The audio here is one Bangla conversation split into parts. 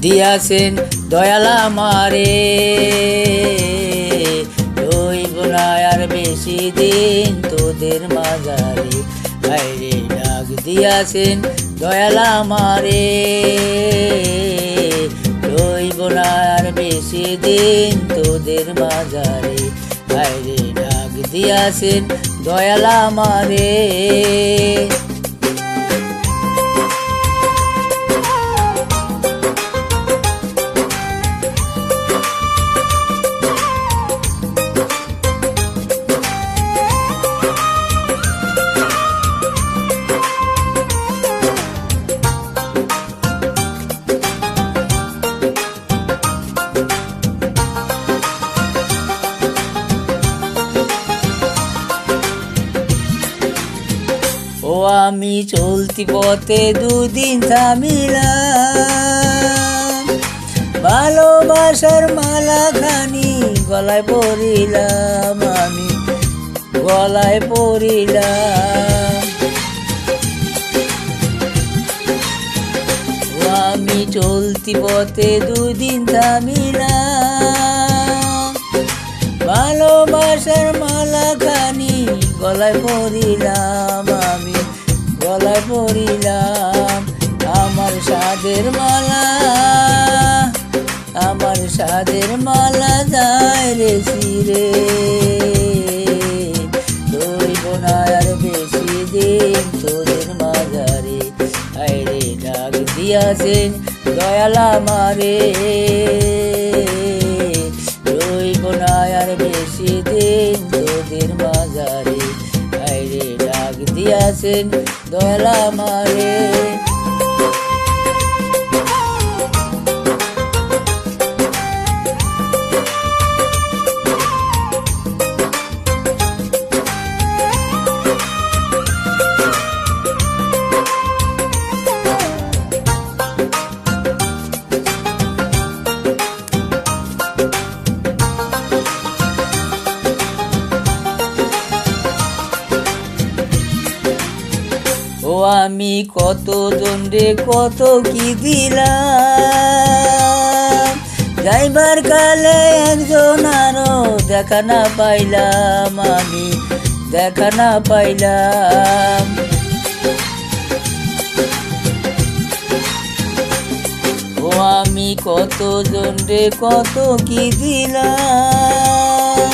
দিয়াছেন দয়াল আমারে, রইব না আর বেশি দিন তোদের মাঝারে। হায়রে ডাক দিয়াছেন দয়াল আমারে, রইব না আর বেশি দিন তোদের মাঝারে। হায়রে ডাক দিয়াছেন দয়াল আমারে। ও আমি চলতি পথে দুদিন থামিলাম, ভালোবাসার মালাখানি গলায় পরিলাম, আমি গলায় পরিলাম। ও আমি চলতি পথে দুদিন থামিলাম, ভালোবাসার মালাখানি গলায় পরিলাম, আমি গলায় পরিলাম। আমার সাদের মালা, আমার সাদের মালা যায় রে চিরে, রইব না আর বেশি দিন তোদের মাঝারে। হায়রে ডাক দিয়াছেন দয়াল আমারে, রইব না আর বেশি দিন তোদের মাঝারে। হায়রে ডাক দিয়াছেন দয়াল আমারে। ও আমি কত জনরে কত কি দিলাম, যাইবার কালে একজন আরো দেখা না পাইলাম, আমি দেখা না পাইলাম। ও আমি কত জনরে কত কি দিলাম,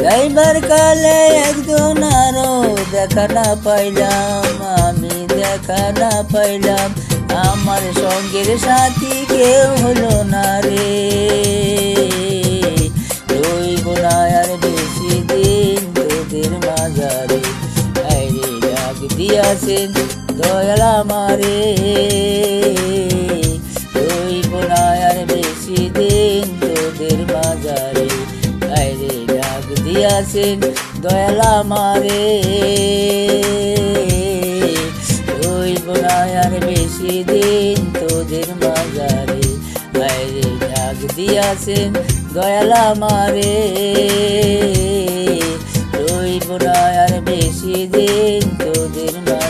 যাইবার কালে একজন আরো দেখা না পাইলাম, আমি দেখা না পাইলাম। আমার সঙ্গের সাথী কেউ হলো না রে, রইব না আর বেশি দিন তোদের মাঝারে। হায়রে ডাক দিয়াছেন দয়াল আমারে, রইব না আর বেশি দিন তোদের মাঝারে। হায়রে ডাক দিয়াছেন দয়াল আমারে, রইব না আর বেশি দিন তোদের মাঝারে। হায়রে ডাক দিয়াছেন দয়াল আমারে, রইব না আর বেশি দিন তোদের মাঝারে।